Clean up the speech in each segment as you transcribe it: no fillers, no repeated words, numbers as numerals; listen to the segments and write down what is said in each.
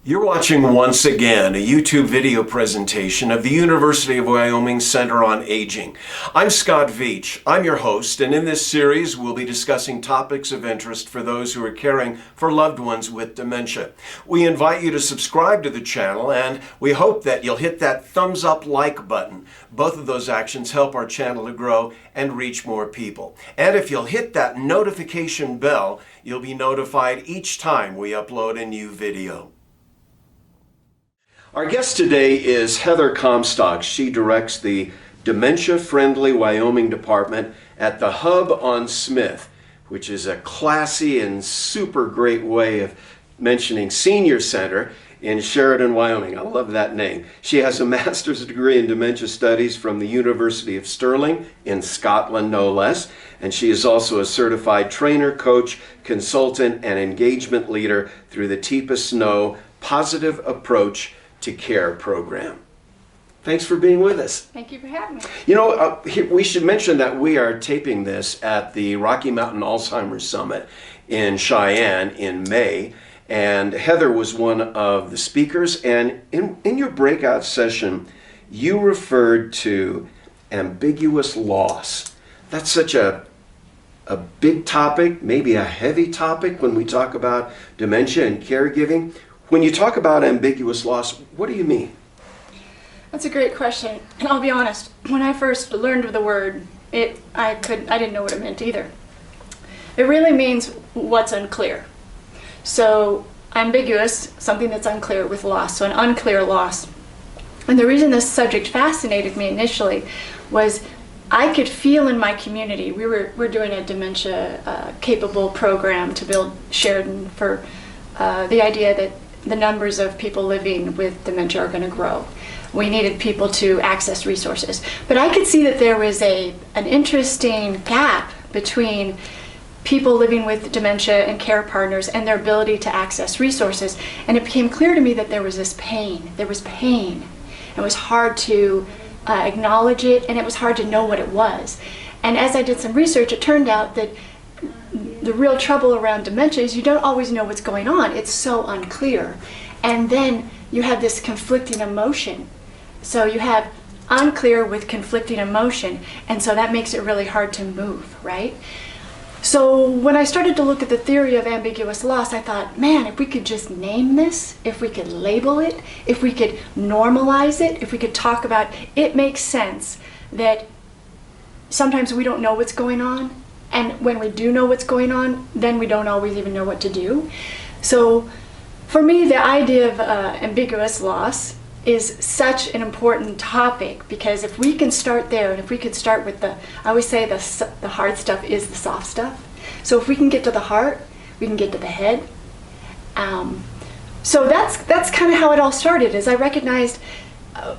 You're watching once again a YouTube video presentation of the University of Wyoming Center on Aging. I'm Scott Veatch. I'm your host, and in this series we'll be discussing topics of interest for those who are caring for loved ones with dementia. We invite you to subscribe to the channel, and we hope that you'll hit that thumbs up like button. Both of those actions help our channel to grow and reach more people. And if you'll hit that notification bell, you'll be notified each time we upload a new video. Our guest today is Heather Comstock. She directs the Dementia-Friendly Wyoming Department at the Hub on Smith, which is a classy and super great way of mentioning senior center in Sheridan, Wyoming. I love that name. She has a master's degree in dementia studies from the University of Stirling in Scotland, no less. And she is also a certified trainer, coach, consultant, and engagement leader through the TIPA Snow Positive Approach to Care program. Thanks for being with us. Thank you for having me. You know, we should mention that we are taping this at the Rocky Mountain Alzheimer's Summit in Cheyenne in May, and Heather was one of the speakers, and in your breakout session, you referred to ambiguous loss. That's such a big topic, maybe a heavy topic when we talk about dementia and caregiving. When you talk about ambiguous loss, what do you mean? That's a great question. And I'll be honest, when I first learned of the word, I didn't know what it meant either. It really means what's unclear. So ambiguous, something that's unclear with loss, so an unclear loss. And the reason this subject fascinated me initially was I could feel in my community, we're doing a dementia capable program to build Sheridan for the idea that the numbers of people living with dementia are going to grow. We needed people to access resources. But I could see that there was an interesting gap between people living with dementia and care partners and their ability to access resources. And it became clear to me that there was this pain. There was pain. It was hard to acknowledge it, and it was hard to know what it was. And as I did some research, it turned out that the real trouble around dementia is you don't always know what's going on. It's so unclear. And then you have this conflicting emotion. So you have unclear with conflicting emotion, and so that makes it really hard to move, right? So when I started to look at the theory of ambiguous loss, I thought, man, if we could just name this, if we could label it, if we could normalize it, if we could talk about it, makes sense that sometimes we don't know what's going on. And when we do know what's going on, then we don't always even know what to do. So for me, the idea of ambiguous loss is such an important topic, because if we can start there, and if we could start with I always say the hard stuff is the soft stuff. So if we can get to the heart, we can get to the head. So that's kind of how it all started, is I recognized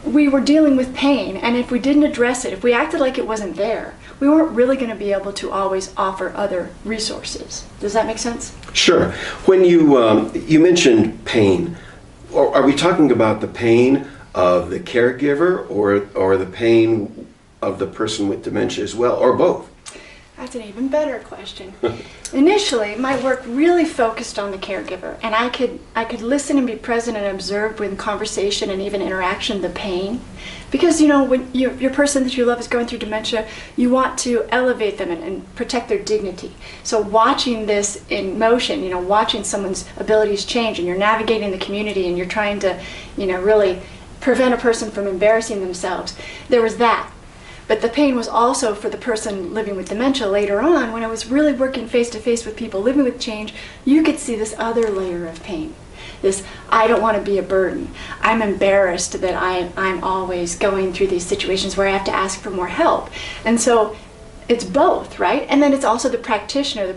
we were dealing with pain, and if we didn't address it, if we acted like it wasn't there, we weren't really going to be able to always offer other resources. Does that make sense? Sure. When you mentioned pain, are we talking about the pain of the caregiver or the pain of the person with dementia as well, or both? That's an even better question. Initially, my work really focused on the caregiver, and I could listen and be present and observe with conversation and even interaction the pain. Because, you know, when your person that you love is going through dementia, you want to elevate them and protect their dignity. So watching this in motion, you know, watching someone's abilities change, and you're navigating the community and you're trying to, you know, really prevent a person from embarrassing themselves, there was that. But the pain was also for the person living with dementia later on. When I was really working face to face with people living with change, you could see this other layer of pain. This, I don't want to be a burden. I'm embarrassed that I'm always going through these situations where I have to ask for more help. And so it's both, right? And then it's also the practitioner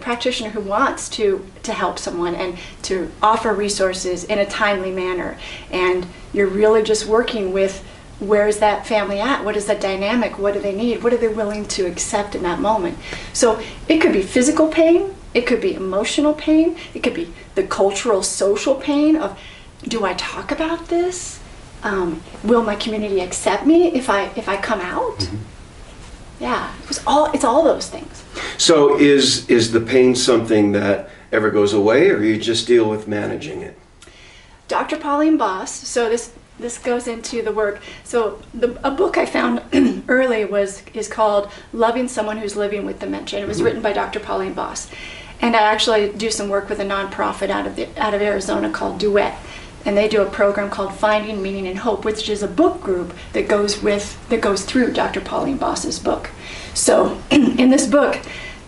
who wants to help someone and to offer resources in a timely manner. And you're really just working with, where is that family at? What is that dynamic? What do they need? What are they willing to accept in that moment? So it could be physical pain, it could be emotional pain, it could be the cultural, social pain of, do I talk about this? Will my community accept me if I come out? Mm-hmm. Yeah, it's all those things. So is the pain something that ever goes away, or you just deal with managing it? Dr. Pauline Boss, so this goes into the work. So a book I found early is called Loving Someone Who's Living with Dementia. It was written by Dr. Pauline Boss. And I actually do some work with a nonprofit out of Arizona called Duet. And they do a program called Finding Meaning and Hope, which is a book group that goes through Dr. Pauline Boss's book. So in this book,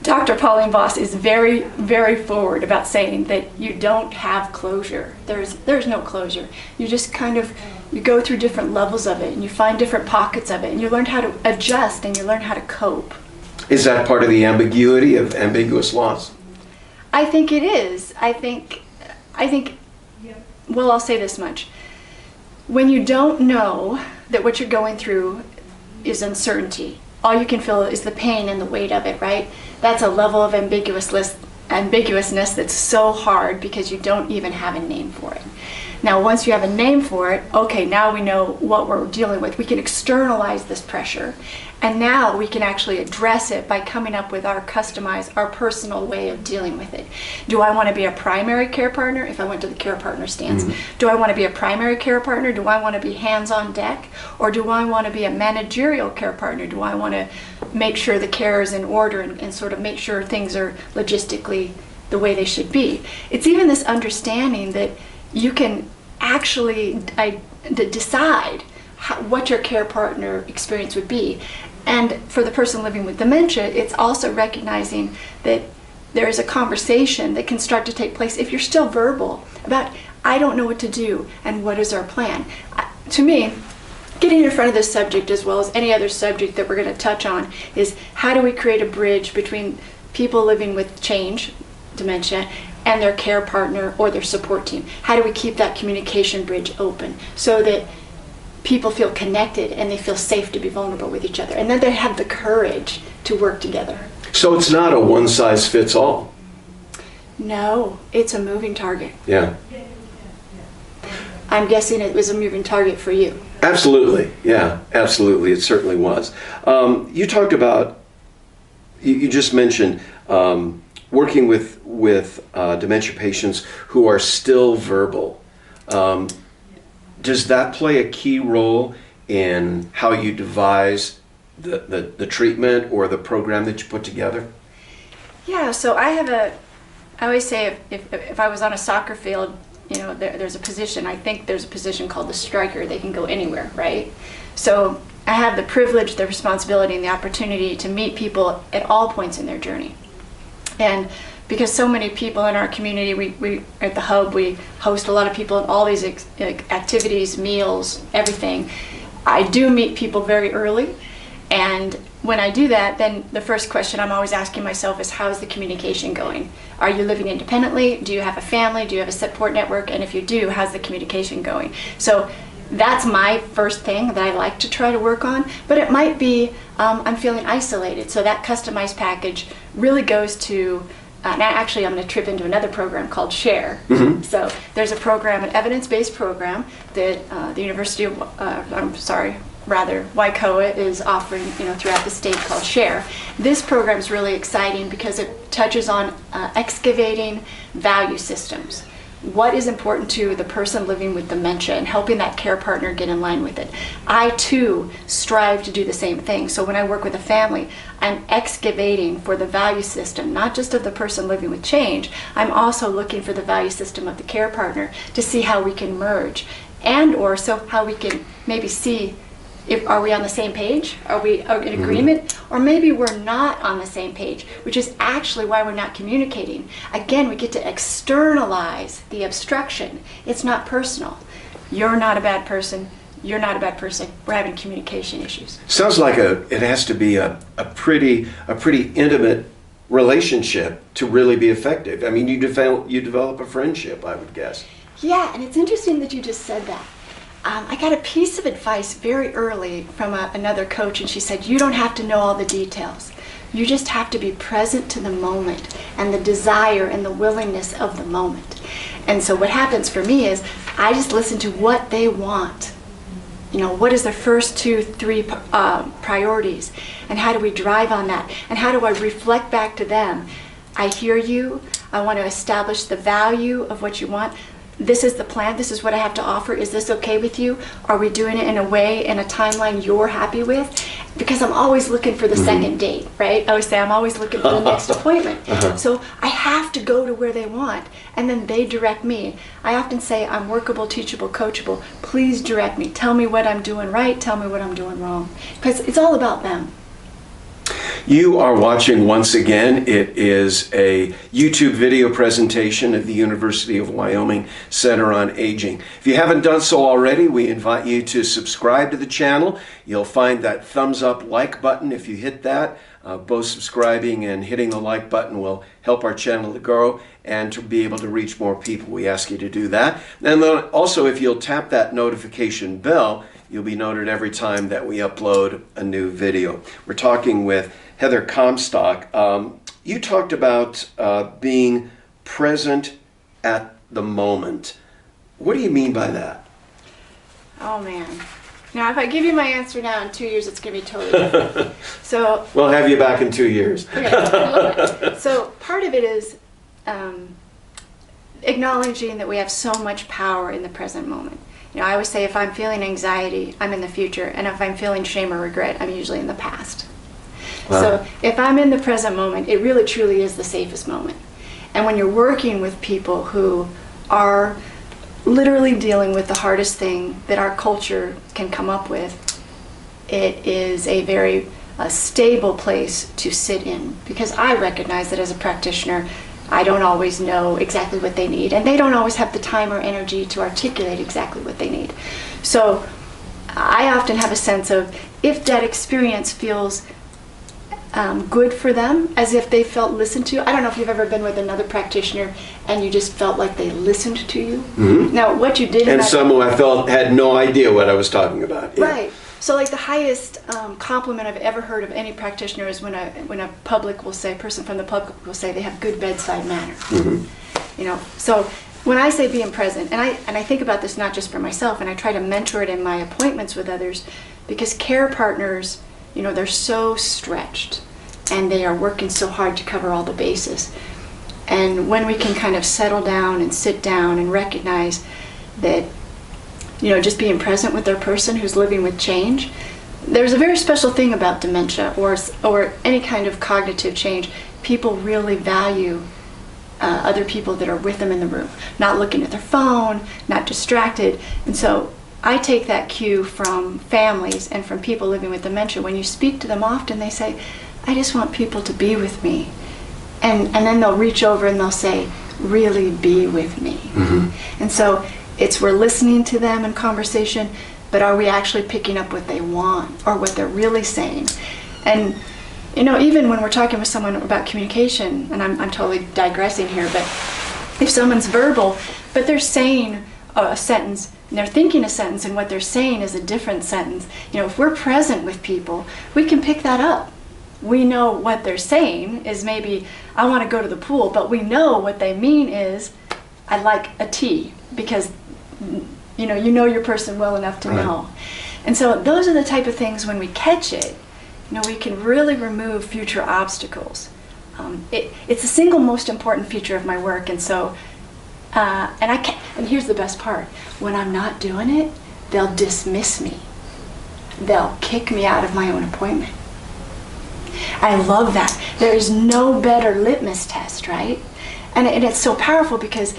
Dr. Pauline Boss is very, very forward about saying that you don't have closure. There's no closure. You just you go through different levels of it, and you find different pockets of it, and you learn how to adjust, and you learn how to cope. Is that part of the ambiguity of ambiguous loss? I think it is. I think, well, I'll say this much. When you don't know that what you're going through is uncertainty, all you can feel is the pain and the weight of it, right? That's a level of ambiguousness that's so hard because you don't even have a name for it. Now, once you have a name for it, okay, now we know what we're dealing with. We can externalize this pressure, and now we can actually address it by coming up with our customized, our personal way of dealing with it. Do I want to be a primary care partner if I went to the care partner stance? Do I want to be a primary care partner? Do I want to be hands on deck? Or do I want to be a managerial care partner? Do I want to make sure the care is in order and sort of make sure things are logistically the way they should be? It's even this understanding that you can actually decide what your care partner experience would be. And for the person living with dementia, it's also recognizing that there is a conversation that can start to take place if you're still verbal about, I don't know what to do and what is our plan. To me, getting in front of this subject as well as any other subject that we're going to touch on is how do we create a bridge between people living with change, dementia, and their care partner or their support team? How do we keep that communication bridge open so that people feel connected and they feel safe to be vulnerable with each other, and then they have the courage to work together? So it's not a one-size-fits-all. No, it's a moving target. Yeah. I'm guessing it was a moving target for you. Absolutely. Yeah, absolutely. It certainly was. You talked about, you just mentioned working with dementia patients who are still verbal. Does that play a key role in how you devise the treatment or the program that you put together? Yeah, so I always say if I was on a soccer field, there's a position, I think there's a position called the striker. They can go anywhere, right? So I have the privilege, the responsibility, and the opportunity to meet people at all points in their journey. And because so many people in our community, we at the Hub, we host a lot of people in all these activities, meals, everything. I do meet people very early, and when I do that, then the first question I'm always asking myself is, how's the communication going? Are you living independently? Do you have a family? Do you have a support network? And if you do, how's the communication going? So that's my first thing that I like to try to work on, but it might be I'm feeling isolated, so that customized package really goes to now actually I'm going to trip into another program called SHARE. So there's a program, an evidence-based program that the University of Wycoa is offering throughout the state called SHARE. This program is really exciting because it touches on excavating value systems. What is important to the person living with dementia and helping that care partner get in line with it. I too strive to do the same thing. So when I work with a family, I'm excavating for the value system, not just of the person living with change. I'm also looking for the value system of the care partner to see how we can merge, and or so how we can maybe see are we on the same page? Are we in agreement? Or maybe we're not on the same page, which is actually why we're not communicating. Again, we get to externalize the obstruction. It's not personal. You're not a bad person. You're not a bad person. We're having communication issues. Sounds like it has to be a pretty intimate relationship to really be effective. I mean, you develop a friendship, I would guess. Yeah, and it's interesting that you just said that. I got a piece of advice very early from another coach, and she said, you don't have to know all the details. You just have to be present to the moment and the desire and the willingness of the moment. And so what happens for me is I just listen to what they want. What is their first 2, 3 priorities, and how do we drive on that? And how do I reflect back to them? I hear you. I want to establish the value of what you want. this is the plan, this is what I have to offer, is this okay with you? Are we doing it in a way, in a timeline you're happy with? Because I'm always looking for the second date, right? I always say I'm always looking for the next appointment. So I have to go to where they want, and then they direct me. I often say I'm workable, teachable, coachable. Please direct me. Tell me what I'm doing right, tell me what I'm doing wrong. Because it's all about them. You are watching once again. It is a YouTube video presentation of the University of Wyoming Center on Aging. If you haven't done so already, we invite you to subscribe to the channel. You'll find that thumbs up like button. If you hit that, both subscribing and hitting the like button will help our channel to grow and to be able to reach more people. We ask you to do that. And then also, if you'll tap that notification bell, you'll be noted every time that we upload a new video. We're talking with Heather Comstock. You talked about being present at the moment. What do you mean by that? Oh man. Now if I give you my answer now, in 2 years it's going to be totally different. So we'll have you back in 2 years. Okay, I love it. So part of it is acknowledging that we have so much power in the present moment. You know, I always say if I'm feeling anxiety, I'm in the future, and if I'm feeling shame or regret, I'm usually in the past. Wow. So if I'm in the present moment, it really truly is the safest moment. And when you're working with people who are literally dealing with the hardest thing that our culture can come up with, it is a very stable place to sit in, because I recognize that as a practitioner, I don't always know exactly what they need, and they don't always have the time or energy to articulate exactly what they need. So I often have a sense of if that experience feels good for them, as if they felt listened to. I don't know if you've ever been with another practitioner and you just felt like they listened to you. Now what you did and some who I felt had no idea what I was talking about. Yeah. Right. So like the highest compliment I've ever heard of any practitioner is when a public will say, person from the public will say they have good bedside manner. You know, so when I say being present, and I think about this not just for myself, and I try to mentor it in my appointments with others, because care partners, you know, they're so stretched and they are working so hard to cover all the bases. And when we can kind of settle down and sit down and recognize that, you know, just being present with their person who's living with change. There's a very special thing about dementia or any kind of cognitive change. People really value other people that are with them in the room, not looking at their phone, not distracted. And so I take that cue from families and from people living with dementia. When you speak to them often, they say, I just want people to be with me. And then they'll reach over and they'll say, really be with me. And so it's we're listening to them in conversation, but are we actually picking up what they want or what they're really saying? And you know, even when we're talking with someone about communication, and I'm totally digressing here, but if someone's verbal, but they're saying a sentence, and they're thinking a sentence, and what they're saying is a different sentence, you know, if we're present with people, we can pick that up. We know what they're saying is maybe, I want to go to the pool, but we know what they mean is, I like a tea, because you know your person well enough to know. And so those are the type of things, when we catch it, you know, we can really remove future obstacles. It's the single most important feature of my work. And so and here's the best part, when I'm not doing it, they'll dismiss me, they'll kick me out of my own appointment. I love that. There is no better litmus test, right? And it's so powerful because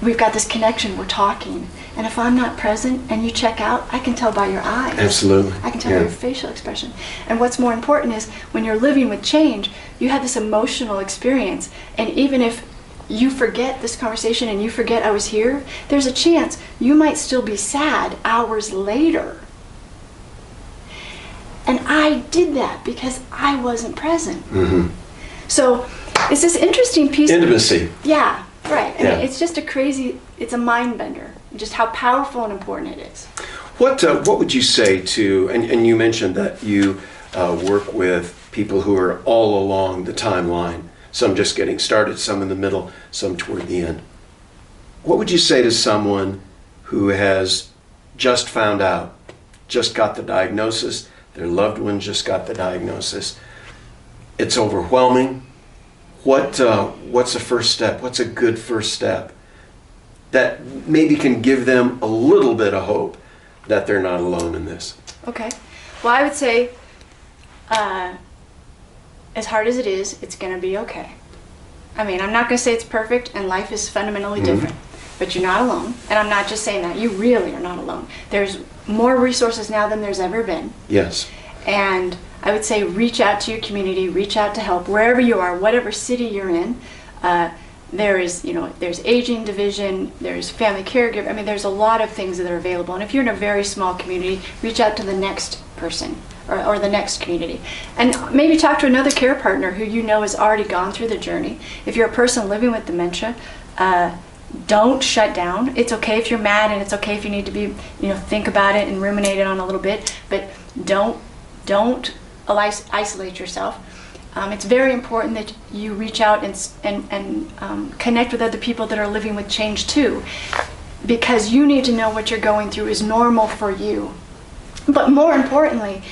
we've got this connection, we're talking, and if I'm not present and you check out, I can tell by your eyes. Absolutely. I can tell by your facial expression. And what's more important is when you're living with change, you have this emotional experience, and even if you forget this conversation and you forget I was here, there's a chance you might still be sad hours later. And I did that because I wasn't present. So it's this interesting piece. Intimacy. Yeah. Right. I mean, it's just it's a mind bender, just how powerful and important it is. What would you say to, and you mentioned that you work with people who are all along the timeline, some just getting started, some in the middle, some toward the end. What would you say to someone who has just found out, just got the diagnosis, their loved one just got the diagnosis, it's overwhelming? What's the first step? What's a good first step that maybe can give them a little bit of hope that they're not alone in this? Okay. Well, I would say, as hard as it is, it's going to be okay. I mean, I'm not going to say it's perfect, and life is fundamentally different, but you're not alone. And I'm not just saying that. You really are not alone. There's more resources now than there's ever been. Yes. And I would say reach out to your community, reach out to help wherever you are, whatever city you're in. There's aging division, there's family caregiver. I mean, there's a lot of things that are available. And if you're in a very small community, reach out to the next person or the next community. And maybe talk to another care partner who you know has already gone through the journey. If you're a person living with dementia, don't shut down. It's okay if you're mad, and it's okay if you need to think about it and ruminate it on a little bit, but don't isolate yourself. It's very important that you reach out and connect with other people that are living with change too, because you need to know what you're going through is normal for you. But more importantly,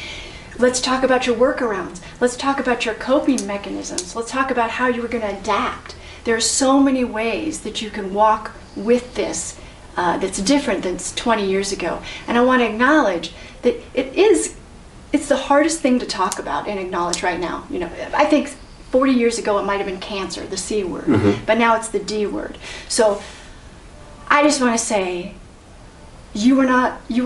let's talk about your workarounds. Let's talk about your coping mechanisms. Let's talk about how you are going to adapt. There are so many ways that you can walk with this that's different than 20 years ago. And I want to acknowledge that it's the hardest thing to talk about and acknowledge right now. I think 40 years ago it might have been cancer, the C word, but now it's the D word. So I just want to say, you are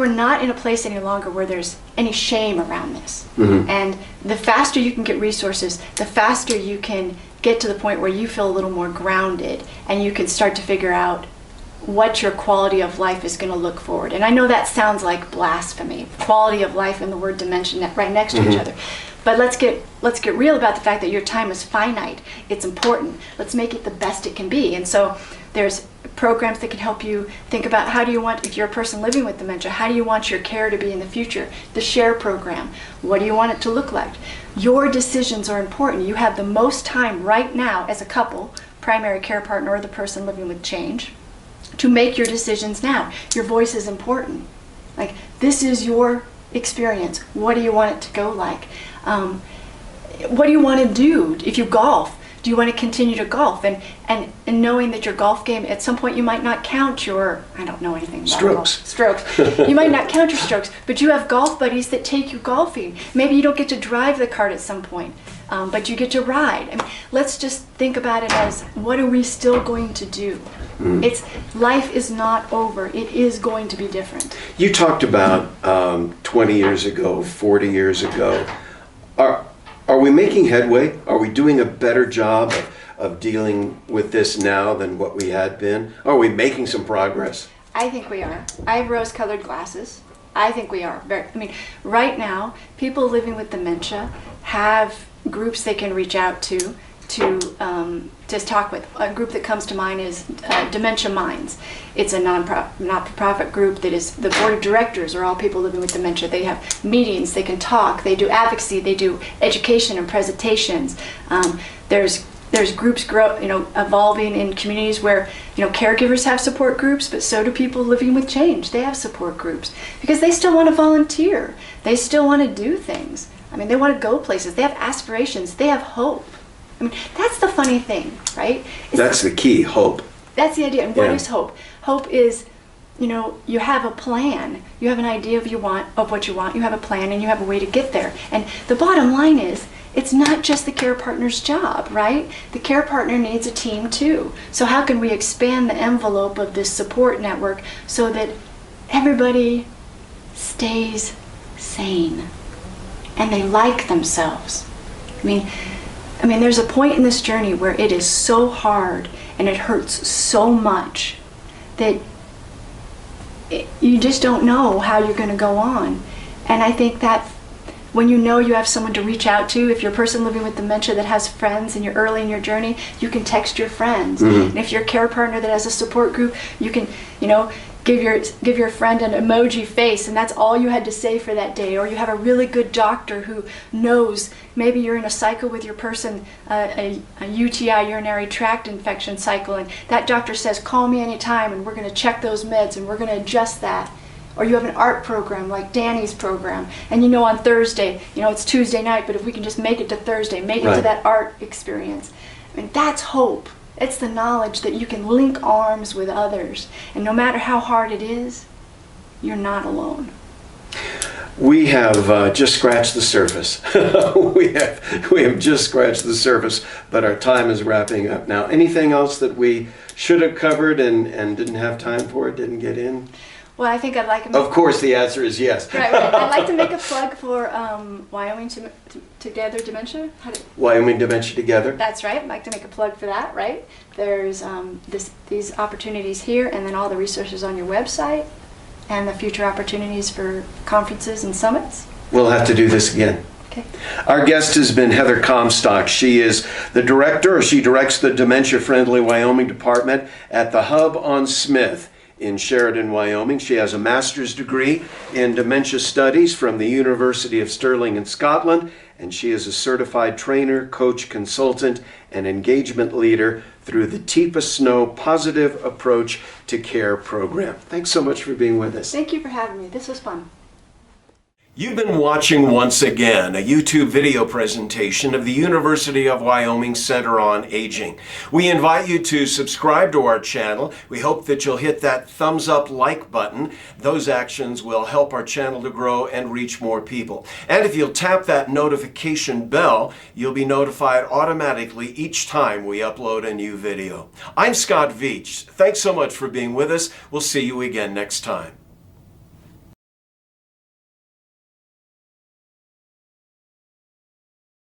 not in a place any longer where there's any shame around this. And the faster you can get resources, the faster you can get to the point where you feel a little more grounded, and you can start to figure out what your quality of life is going to look forward. And I know that sounds like blasphemy, quality of life and the word dementia right next to each other. But let's get real about the fact that your time is finite. It's important. Let's make it the best it can be. And so there's programs that can help you think about if you're a person living with dementia, how do you want your care to be in the future? The SHARE program, what do you want it to look like? Your decisions are important. You have the most time right now as a couple, primary care partner or the person living with change, to make your decisions now. Your voice is important. Like, this is your experience. What do you want it to go like? What do you want to do if you golf? Do you want to continue to golf? And knowing that your golf game, at some point you might not count your, I don't know anything about strokes. You might not count your strokes, but you have golf buddies that take you golfing. Maybe you don't get to drive the cart at some point, but you get to ride. I mean, let's just think about it as, what are we still going to do? Life is not over. It is going to be different. You talked about 20 years ago, 40 years ago. Are we making headway? Are we doing a better job of dealing with this now than what we had been? Are we making some progress? I think we are. I have rose-colored glasses. I think we are. Right now, people living with dementia have groups they can reach out to talk with. A group that comes to mind is Dementia Minds. It's a not-for-profit group that is, the board of directors are all people living with dementia. They have meetings, they can talk, they do advocacy, they do education and presentations. There's groups evolving in communities where caregivers have support groups, but so do people living with change. They have support groups because they still want to volunteer. They still want to do things. I mean, they want to go places. They have aspirations. They have hope. I mean, that's the funny thing, right? That's the key, hope. That's the idea. And what is hope? Hope is, you have a plan. You have an idea of what you want. You have a plan, and you have a way to get there. And the bottom line is, it's not just the care partner's job, right? The care partner needs a team too. So how can we expand the envelope of this support network so that everybody stays sane and they like themselves? I mean, there's a point in this journey where it is so hard and it hurts so much that you just don't know how you're going to go on. And I think that when you have someone to reach out to, if you're a person living with dementia that has friends and you're early in your journey, you can text your friends. And if you're a care partner that has a support group, you can, give your friend an emoji face, and that's all you had to say for that day. Or you have a really good doctor who knows, maybe you're in a cycle with your person, a UTI, urinary tract infection cycle, and that doctor says, call me anytime and we're going to check those meds and we're going to adjust that. Or you have an art program like Danny's program, and on Thursday, it's Tuesday night, but if we can just make it to Thursday, make it to that art experience. I mean, that's hope. It's the knowledge that you can link arms with others, and no matter how hard it is, you're not alone. We have just scratched the surface. we have just scratched the surface, but our time is wrapping up now. Anything else that we should have covered and didn't have time for, didn't get in? Well, I think I'd like Of course, the answer is yes. Right. I'd like to make a plug for Wyoming Together Dementia. Wyoming Dementia Together. That's right. I'd like to make a plug for that, right? There's these opportunities here, and then all the resources on your website, and the future opportunities for conferences and summits. We'll have to do this again. Okay. Our guest has been Heather Comstock. She is the director, or she directs the Dementia Friendly Wyoming department at the Hub on Smith in Sheridan, Wyoming. She has a master's degree in dementia studies from the University of Stirling in Scotland, and she is a certified trainer, coach, consultant, and engagement leader through the Teepa Snow Positive Approach to Care program. Thanks so much for being with us. Thank you for having me. This was fun. You've been watching once again a YouTube video presentation of the University of Wyoming Center on Aging. We invite you to subscribe to our channel. We hope that you'll hit that thumbs up like button. Those actions will help our channel to grow and reach more people. And if you'll tap that notification bell, you'll be notified automatically each time we upload a new video. I'm Scott Veatch. Thanks so much for being with us. We'll see you again next time.